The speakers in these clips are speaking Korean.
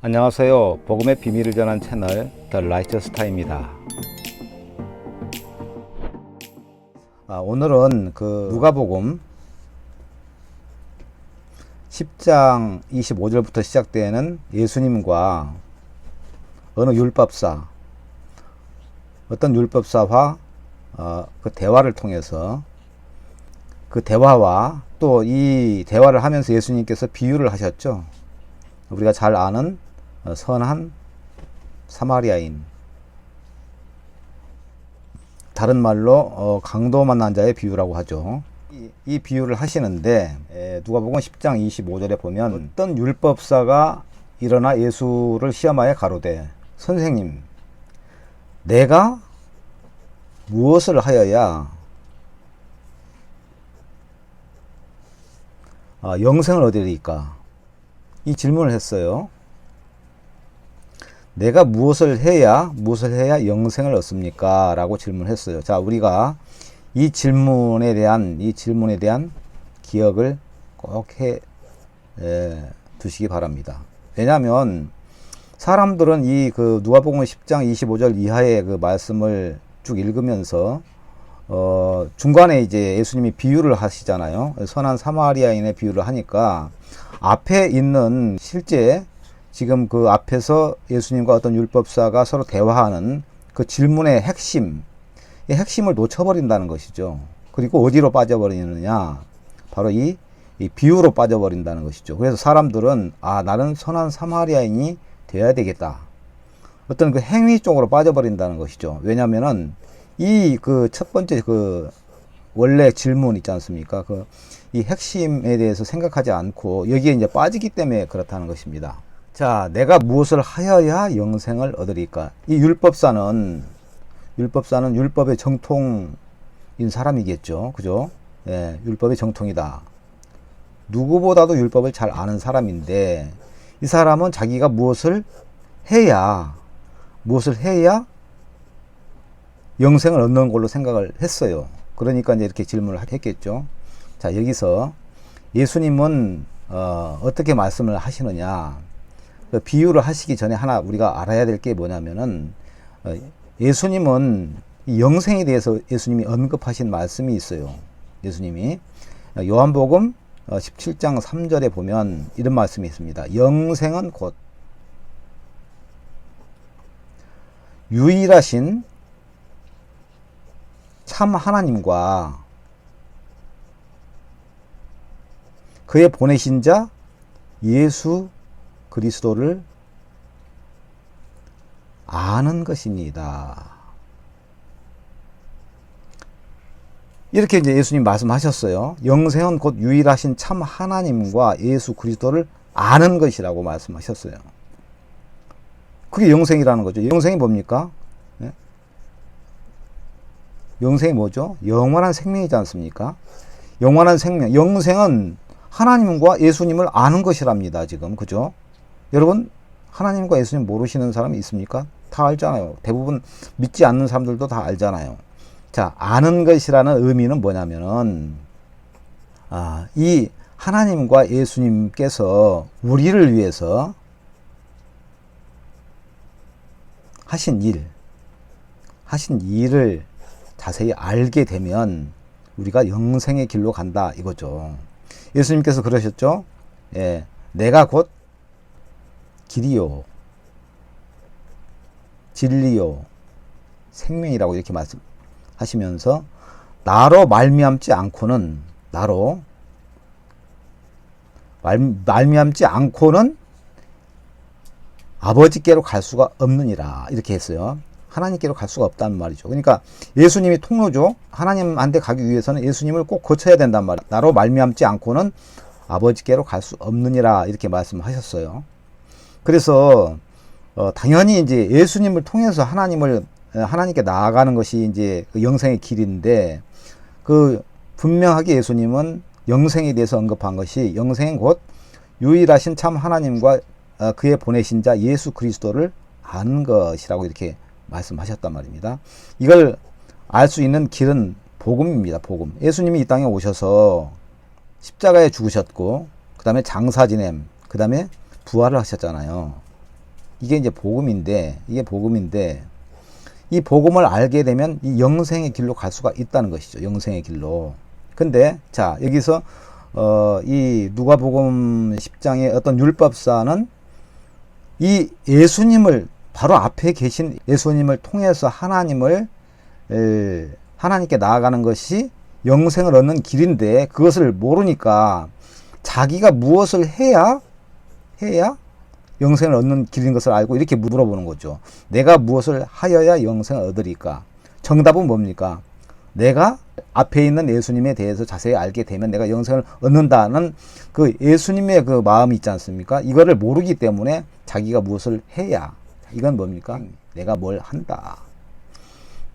안녕하세요. 복음의 비밀을 전한 채널 더 라이처스타입니다. 오늘은 누가복음 10장 25절부터 시작되는 예수님과 어느 율법사, 어떤 율법사와 그 대화를 통해서 그 대화와 또 이 대화를 하면서 예수님께서 비유를 하셨죠. 우리가 잘 아는 선한 사마리아인, 다른 말로 강도 만난 자의 비유라고 하죠. 이 비유를 하시는데 누가복음 10장 25절에 보면 어떤 율법사가 일어나 예수를 시험하여 가로되 선생님, 내가 무엇을 하여야 영생을 얻으리까? 이 질문을 했어요. 내가 무엇을 해야 영생을 얻습니까? 라고 질문했어요. 자, 우리가 이 질문에 대한 기억을 꼭 두시기 바랍니다. 왜냐하면 사람들은 이 누가복음 10장 25절 이하의 그 말씀을 쭉 읽으면서 중간에 이제 예수님이 비유를 하시잖아요. 선한 사마리아인의 비유를 하니까 앞에 있는 실제 지금 그 앞에서 예수님과 어떤 율법사가 서로 대화하는 그 질문의 핵심, 이 핵심을 놓쳐버린다는 것이죠. 그리고 어디로 빠져버리느냐? 바로 이 비유로 빠져버린다는 것이죠. 그래서 사람들은 나는 선한 사마리아인이 되어야 되겠다. 어떤 그 행위 쪽으로 빠져버린다는 것이죠. 왜냐하면은 이 첫 번째 원래 질문 있지 않습니까? 이 핵심에 대해서 생각하지 않고 여기에 이제 빠지기 때문에 그렇다는 것입니다. 자, 내가 무엇을 하여야 영생을 얻으리까? 이 율법사는 율법의 정통인 사람이겠죠. 그죠? 예, 율법의 정통이다. 누구보다도 율법을 잘 아는 사람인데 이 사람은 자기가 무엇을 해야 영생을 얻는 걸로 생각을 했어요. 그러니까 이제 이렇게 질문을 했겠죠. 자, 여기서 예수님은 어떻게 말씀을 하시느냐? 그 비유를 하시기 전에 하나 우리가 알아야 될 게 뭐냐면은 예수님은 영생에 대해서 예수님이 언급하신 말씀이 있어요. 예수님이 요한복음 17장 3절에 보면 이런 말씀이 있습니다. 영생은 곧 유일하신 참 하나님과 그의 보내신 자 예수 그리스도를 아는 것입니다. 이렇게 이제 예수님 말씀하셨어요. 영생은 곧 유일하신 참 하나님과 예수 그리스도를 아는 것이라고 말씀하셨어요. 그게 영생이라는 거죠. 영생이 뭡니까? 네? 영생이 뭐죠? 영원한 생명이지 않습니까? 영원한 생명. 영생은 하나님과 예수님을 아는 것이랍니다. 지금. 그죠? 여러분, 하나님과 예수님 모르시는 사람이 있습니까? 다 알잖아요. 대부분 믿지 않는 사람들도 다 알잖아요. 자, 아는 것이라는 의미는 뭐냐면은, 이 하나님과 예수님께서 우리를 위해서 하신 일을 자세히 알게 되면 우리가 영생의 길로 간다 이거죠. 예수님께서 그러셨죠. 예, 내가 곧 길이요, 진리요, 생명이라고 이렇게 말씀하시면서 나로 말미암지 않고는 아버지께로 갈 수가 없느니라 이렇게 했어요. 하나님께로 갈 수가 없다는 말이죠. 그러니까 예수님이 통로죠. 하나님한테 가기 위해서는 예수님을 꼭 거쳐야 된단 말이에요. 나로 말미암지 않고는 아버지께로 갈 수 없느니라 이렇게 말씀하셨어요. 그래서 당연히 이제 예수님을 통해서 하나님께 나아가는 것이 이제 영생의 길인데 분명하게 예수님은 영생에 대해서 언급한 것이 영생은 곧 유일하신 참 하나님과 그의 보내신 자 예수 그리스도를 아는 것이라고 이렇게 말씀하셨단 말입니다. 이걸 알 수 있는 길은 복음입니다. 복음. 예수님이 이 땅에 오셔서 십자가에 죽으셨고 그 다음에 장사 지냄, 그 다음에 부활을 하셨잖아요. 이게 이제 복음인데, 이 복음을 알게 되면 이 영생의 길로 갈 수가 있다는 것이죠. 영생의 길로. 근데 자, 여기서 이 누가복음 10장의 어떤 율법사는 이 예수님을, 바로 앞에 계신 예수님을 통해서 하나님께 나아가는 것이 영생을 얻는 길인데, 그것을 모르니까 자기가 무엇을 해야 영생을 얻는 길인 것을 알고 이렇게 물어보는 거죠. 내가 무엇을 하여야 영생을 얻으리까? 정답은 뭡니까? 내가 앞에 있는 예수님에 대해서 자세히 알게 되면 내가 영생을 얻는다는 그 예수님의 그 마음이 있지 않습니까? 이거를 모르기 때문에 자기가 무엇을 해야, 이건 뭡니까? 내가 뭘 한다.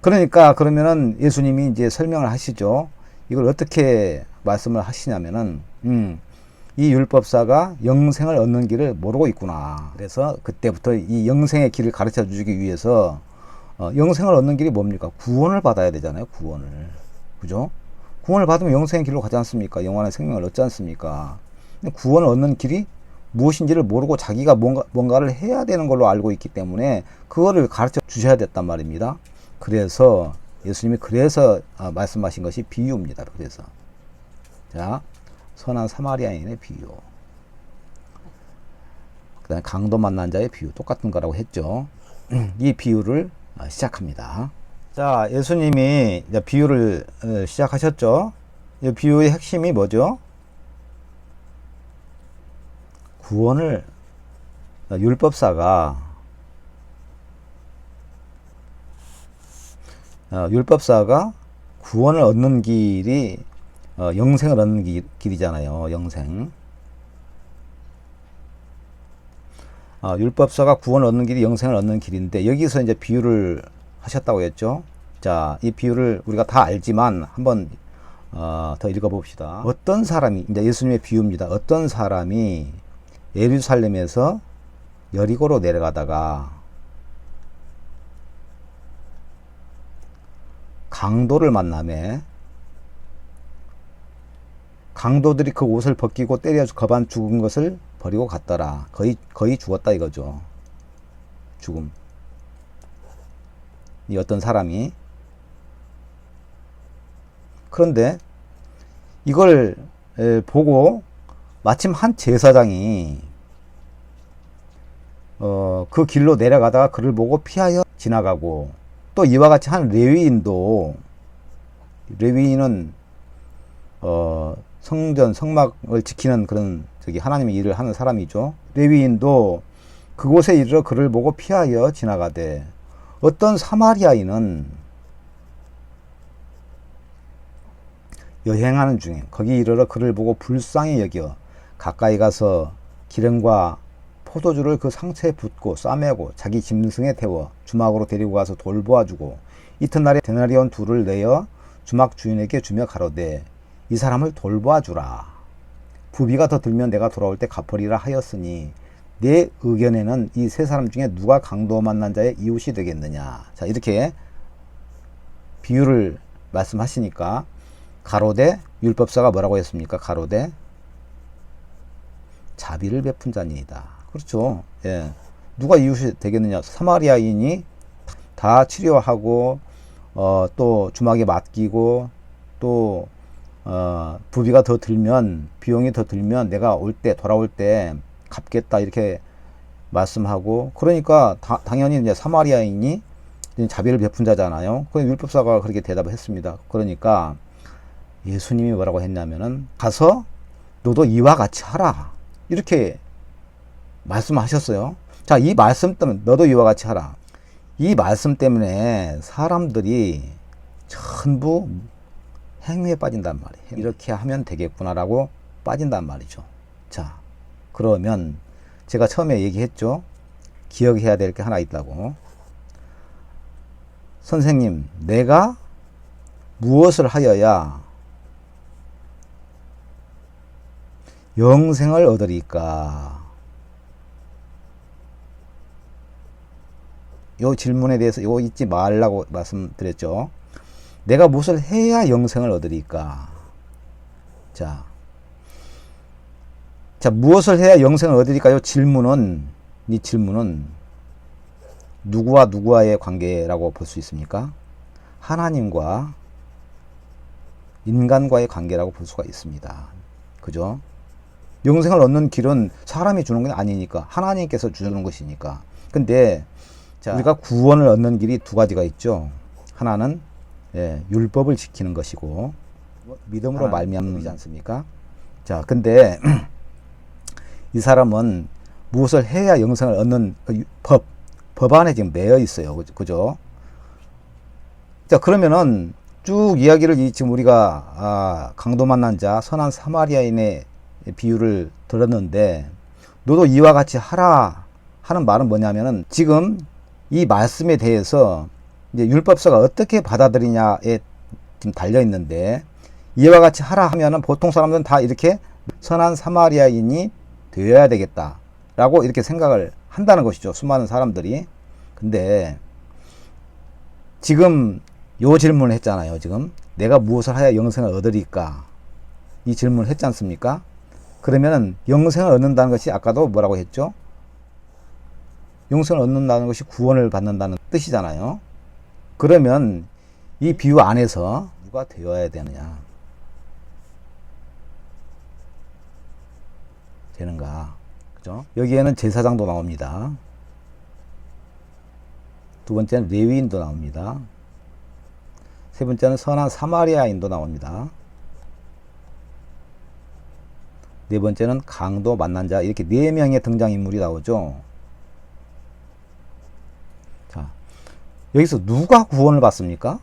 그러니까 그러면은 예수님이 이제 설명을 하시죠. 이걸 어떻게 말씀을 하시냐면은 이 율법사가 영생을 얻는 길을 모르고 있구나. 그래서 그때부터 이 영생의 길을 가르쳐 주기 위해서 영생을 얻는 길이 뭡니까? 구원을 받아야 되잖아요. 구원을. 그죠? 구원을 받으면 영생의 길로 가지 않습니까? 영원한 생명을 얻지 않습니까? 근데 구원을 얻는 길이 무엇인지를 모르고 자기가 뭔가를 해야 되는 걸로 알고 있기 때문에 그거를 가르쳐 주셔야 됐단 말입니다. 그래서 예수님이 말씀하신 것이 비유입니다. 그래서 자, 선한 사마리아인의 비유, 그 다음에 강도 만난 자의 비유, 똑같은 거라고 했죠. 이 비유를 시작합니다. 자, 예수님이 이제 비유를 시작하셨죠. 이 비유의 핵심이 뭐죠? 구원을, 율법사가 구원을 얻는 길이 영생을 얻는 길이잖아요. 영생. 율법사가 구원을 얻는 길이 영생을 얻는 길인데, 여기서 이제 비유를 하셨다고 했죠. 자, 이 비유를 우리가 다 알지만 한번 더 읽어봅시다. 어떤 사람이, 이제 예수님의 비유입니다. 어떤 사람이 예루살렘에서 여리고로 내려가다가 강도를 만나매 강도들이 그 옷을 벗기고 때려 거반 죽은 것을 버리고 갔더라. 거의 죽었다 이거죠. 죽음. 이 어떤 사람이. 그런데 이걸 보고 마침 한 제사장이 그 길로 내려가다가 그를 보고 피하여 지나가고, 또 이와 같이 한 레위인은 성막을 지키는 그런 하나님의 일을 하는 사람이죠. 레위인도 그곳에 이르러 그를 보고 피하여 지나가되, 어떤 사마리아인은 여행하는 중에 거기 이르러 그를 보고 불쌍히 여겨 가까이 가서 기름과 포도주를 그 상처에 붓고 싸매고 자기 짐승에 태워 주막으로 데리고 가서 돌보아주고, 이튿날에 데나리온 2를 내어 주막 주인에게 주며 가로되, 이 사람을 돌보아주라. 부비가 더 들면 내가 돌아올 때 갚으리라 하였으니 내 의견에는 이 세 사람 중에 누가 강도 만난 자의 이웃이 되겠느냐. 자, 이렇게 비유를 말씀하시니까 가로되, 율법사가 뭐라고 했습니까? 가로되 자비를 베푼 자니이다. 그렇죠. 예. 누가 이웃이 되겠느냐. 사마리아인이 다 치료하고 또 주막에 맡기고, 또 부비가 더 들면, 비용이 더 들면 내가 돌아올 때 갚겠다 이렇게 말씀하고, 그러니까 당연히 이제 사마리아인이 자비를 베푼 자잖아요. 그래서 율법사가 그렇게 대답을 했습니다. 그러니까 예수님이 뭐라고 했냐면은, 가서 너도 이와 같이 하라 이렇게 말씀하셨어요. 자, 이 말씀 때문에, 너도 이와 같이 하라, 이 말씀 때문에 사람들이 전부 행위에 빠진단 말이에요. 이렇게 하면 되겠구나라고 빠진단 말이죠. 자, 그러면 제가 처음에 얘기했죠. 기억해야 될 게 하나 있다고. 선생님, 내가 무엇을 하여야 영생을 얻으리까? 요 질문에 대해서 이거 잊지 말라고 말씀드렸죠. 내가 무엇을 해야 영생을 얻으리까? 자, 무엇을 해야 영생을 얻으리까? 이 질문은 누구와 누구와의 관계라고 볼 수 있습니까? 하나님과 인간과의 관계라고 볼 수가 있습니다. 그죠? 영생을 얻는 길은 사람이 주는 건 아니니까 하나님께서 주는 것이니까. 근데 자, 우리가 구원을 얻는 길이 두 가지가 있죠. 하나는 율법을 지키는 것이고 믿음으로 말미암는지 않습니까? 자, 근데 이 사람은 무엇을 해야 영생을 얻는 법 안에 지금 매여 있어요. 그죠? 자, 그러면은 쭉 이야기를 지금 우리가 강도 만난 자, 선한 사마리아인의 비유를 들었는데, 너도 이와 같이 하라 하는 말은 뭐냐면은 지금 이 말씀에 대해서 이제 율법서가 어떻게 받아들이냐에 지금 달려 있는데, 이와 같이 하라 하면은 보통 사람들은 다 이렇게 선한 사마리아인이 되어야 되겠다라고 이렇게 생각을 한다는 것이죠. 수많은 사람들이. 근데 지금 요 질문을 했잖아요. 지금 내가 무엇을 하여 영생을 얻으리까? 이 질문을 했지 않습니까? 그러면은 영생을 얻는다는 것이 아까도 뭐라고 했죠? 영생을 얻는다는 것이 구원을 받는다는 뜻이잖아요. 그러면 이 비유 안에서 누가 되어야 되느냐? 되는가? 그죠? 여기에는 제사장도 나옵니다. 두 번째는 레위인도 나옵니다. 세 번째는 선한 사마리아인도 나옵니다. 네 번째는 강도 만난 자, 이렇게 네 명의 등장인물이 나오죠. 자, 여기서 누가 구원을 받습니까?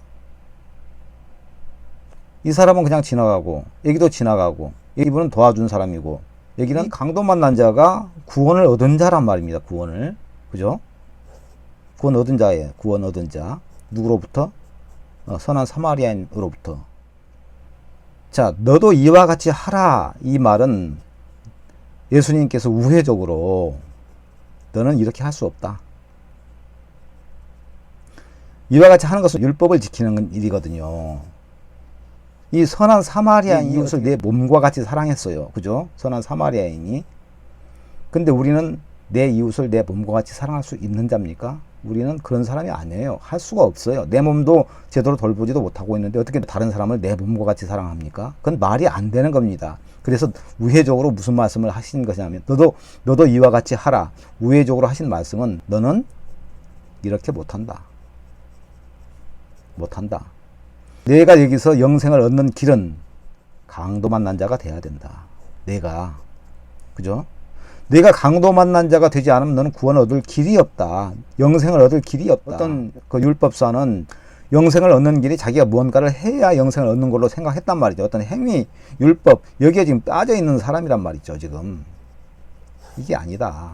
이 사람은 그냥 지나가고, 여기도 지나가고, 이분은 도와준 사람이고, 여기는 강도 만난 자가 구원을 얻은 자란 말입니다. 구원을. 그죠? 구원 얻은 자예요. 구원 얻은 자. 누구로부터? 선한 사마리아인으로부터. 자, 너도 이와 같이 하라. 이 말은 예수님께서 우회적으로 너는 이렇게 할 수 없다. 이와 같이 하는 것은 율법을 지키는 일이거든요. 이 선한 사마리아인 이웃을 내 몸과 같이 사랑했어요. 그죠? 선한 사마리아인이. 근데 우리는 내 이웃을 내 몸과 같이 사랑할 수 있는 자입니까? 우리는 그런 사람이 아니에요. 할 수가 없어요. 내 몸도 제대로 돌보지도 못하고 있는데 어떻게 다른 사람을 내 몸과 같이 사랑합니까? 그건 말이 안 되는 겁니다. 그래서 우회적으로 무슨 말씀을 하신 것이냐면 너도 이와 같이 하라. 우회적으로 하신 말씀은 너는 이렇게 못한다. 못한다. 내가 여기서 영생을 얻는 길은 강도 만난 자가 돼야 된다. 내가. 그죠? 내가 강도 만난 자가 되지 않으면 너는 구원을 얻을 길이 없다. 영생을 얻을 길이 없다. 어떤 그 율법사는 영생을 얻는 길이 자기가 무언가를 해야 영생을 얻는 걸로 생각했단 말이죠. 어떤 행위, 율법, 여기에 지금 빠져 있는 사람이란 말이죠. 지금. 이게 아니다.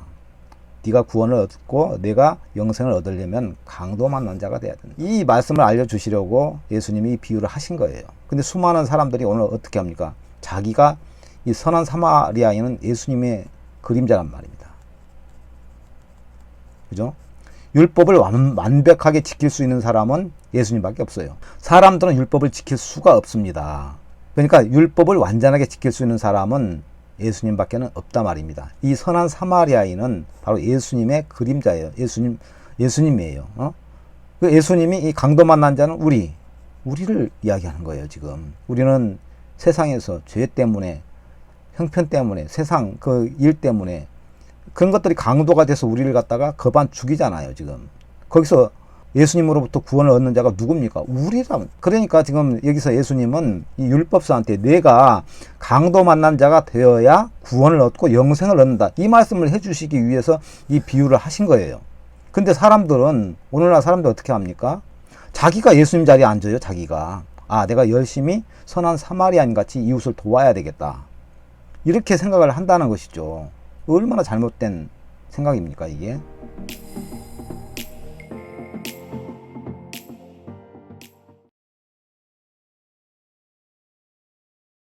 네가 구원을 얻고 내가 영생을 얻으려면 강도 만난 자가 돼야 된다. 이 말씀을 알려주시려고 예수님이 이 비유를 하신 거예요. 근데 수많은 사람들이 오늘 어떻게 합니까? 자기가 이 선한 사마리아인은 예수님의 그림자란 말입니다. 그죠? 율법을 완벽하게 지킬 수 있는 사람은 예수님밖에 없어요. 사람들은 율법을 지킬 수가 없습니다. 그러니까 율법을 완전하게 지킬 수 있는 사람은 예수님밖에는 없다 말입니다. 이 선한 사마리아인은 바로 예수님의 그림자예요. 예수님이에요. 예수님이 이 강도 만난 자는 우리를 이야기하는 거예요. 지금 우리는 세상에서 죄 때문에, 형편 때문에, 세상 그 일 때문에 그런 것들이 강도가 돼서 우리를 갖다가 거반 죽이잖아요. 지금 거기서 예수님으로부터 구원을 얻는 자가 누굽니까? 우리라면. 그러니까 지금 여기서 예수님은 이 율법사한테 내가 강도 만난 자가 되어야 구원을 얻고 영생을 얻는다. 이 말씀을 해주시기 위해서 이 비유를 하신 거예요. 근데 사람들은, 오늘날 사람들 어떻게 합니까? 자기가 예수님 자리에 앉아요. 자기가. 내가 열심히 선한 사마리아인 같이 이웃을 도와야 되겠다. 이렇게 생각을 한다는 것이죠. 얼마나 잘못된 생각입니까, 이게?